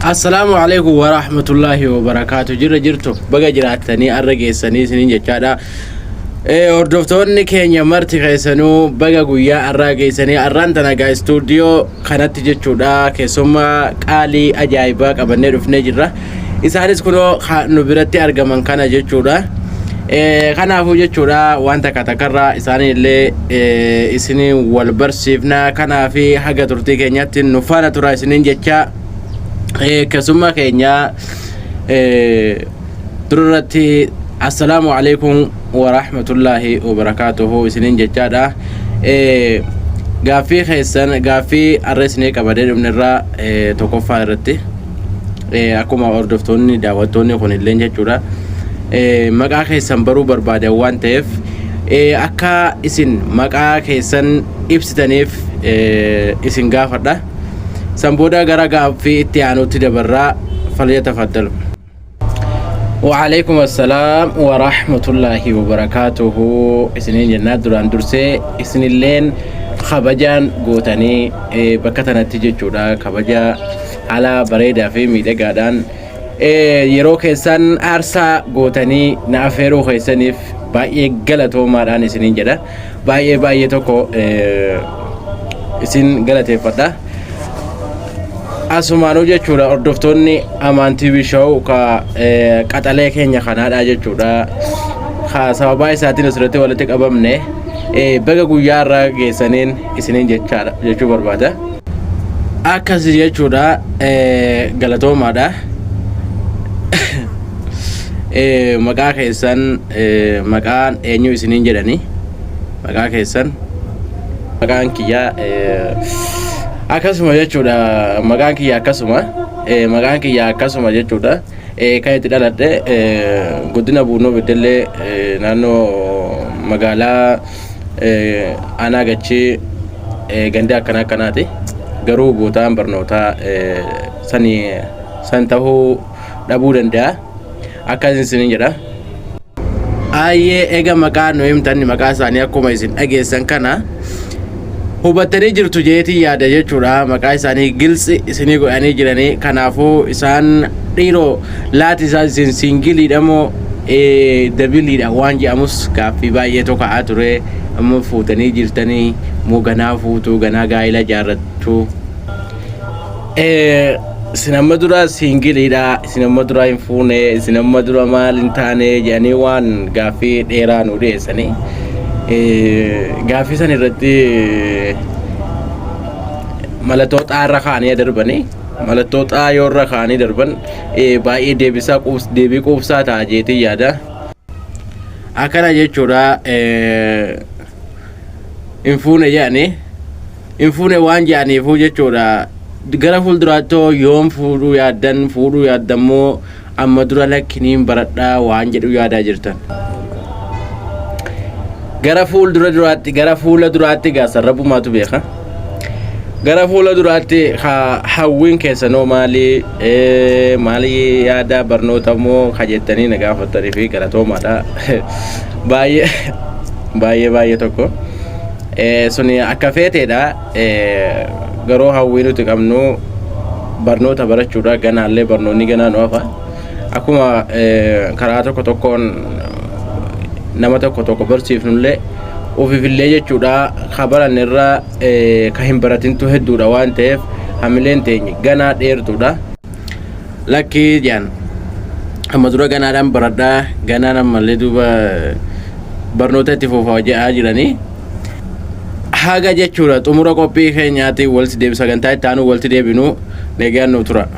Assalamu alaikum wa rahmatullahi wa barakatuh. Jirtu baga jiraatanii arrageessanii isiniin jechaadha. Hordoftoonni keenya marti keessanuu baga guyyaa arrageessanii arraan tana gaa stuudiyoo kanatti jechuudha. Keessummaa qaalii ajaa'ibaa qabannee dhufnee jirra. Isaanis kunoo nu biratti argaman kana jechuudha. Kanaafuu jechuudha wanta katakarraa isaanillee isinii wal barsiifna. Kanaafi haga turtii keenyatti nu faana tura isiniin jecha keessummaa keenya durratti assalamu alaikum wa rahmatullahi wa barakatuhu isiniin jechaadha. Gaaffii keessan gaaffii arreesnee qabadee dhufnerraa tokkoffaa irratti akkuma hordoftoonni daawwattoonni kun illee jechuudha maqaa keessan baruu barbaadan waan ta'eef akka isin maqaa keessan ibsitaniif isin gaafadha. سنبودا غرا في اتيانوتي دبرا فليتفضل. وعليكم السلام ورحمة الله وبركاته. اسنين جنات دران درسي اسنين لين خبجان غوتاني بكتنا تيجي جودا خبجا على بريدا في ميدا غادان يرو كيسان ارسا غوتاني نافيرو خيسانيف باي غلطو ماران اسنين جدا باي توكو اسن غلطي فدا Asumaanuu jechuudha hordoftoonni Amaan TV show ka qaxalee keenya kanaadha jechuudha. Sababa isaatiin asirratti walitti qabamne baga guyyaa irraa geessaniin isiniin jechuu barbaada. Akkas jechuudha galatoomaadha. Maqaa keessan maqaan eenyu isiniin jedhani? Maqaa keessan maqaan kiyyaa akkasuma jechuudha maqaan kiyya akkasuma jechuudha kan itti dhaladhe guddina buunoo beddellee naannoo magaalaa aanaa gachii gandee akkanaati garuu bootaan barnootaa san tahuu dhabuu danda'a akkas isiniin jedha. Ayyee eega maqaa nu himtanni maqaa isaanii akkuma isin dhageessan kana hubattanii jirtu jeetii yaada jechuudha. Maqaa isaanii gilsi isinii godhanii jiranii kanaafuu isaan dhiiroo laati isaa isin singiliidha moo dabiliidha waan jedhamus gaaffii baay'ee tokka'aa ture. Amma fuutanii jirtanii moo ganaa fuutuu ganaa gaa'ila jaarrachuu isin amma dura singiliidha isin amma dura hin fuune isin amma dura maal hin taane jedhanii waan gaaffii dheeraa nu dhiyeessanii gaaffii san irratti mallattoo xaarra kaanii darbanii mallattoo xaayoo irra kaanii darban baay'ee deebii quubsaa ta'a jeetii yaada. Akkana jechuudha hin fuune jedhanii hin fuune waan jedhaniifuu jechuudha gara fuulduraattoo yoom fuudhuu yaadammoo amma dura lakkiniin baradhaa waan jedhu yaadaa jirtan. Gara fuula duraatti gaasarra bumaatu beeka. Gara fuula duraatti hawwiin keessanoo maali yaada barnoota moo kajettanii na gaafatanii fi galatoomaadha. Baay'ee tokko suni akka feeteedha. Garuu hawwii nuti qabnu barnoota barachuudha. Ganaallee barnoonni ganaa nu hafa akkuma karaa tokkoon nama tokko barsiifnullee ofiifillee jechuudha kabaran irraa ka hin baratintu hedduudha waan ta'eef hamileen teenya ganaa dheertuudha. Lakkii jaan amma dura ganaadhaan baradhaa ganaan ammallee duuba barnoota itti fufaa jedhaa jiranii haga jechuudha xumura qophii keenyaatti walitti deebi sagantaa itti aanu walitti deebinu negaan nu tura.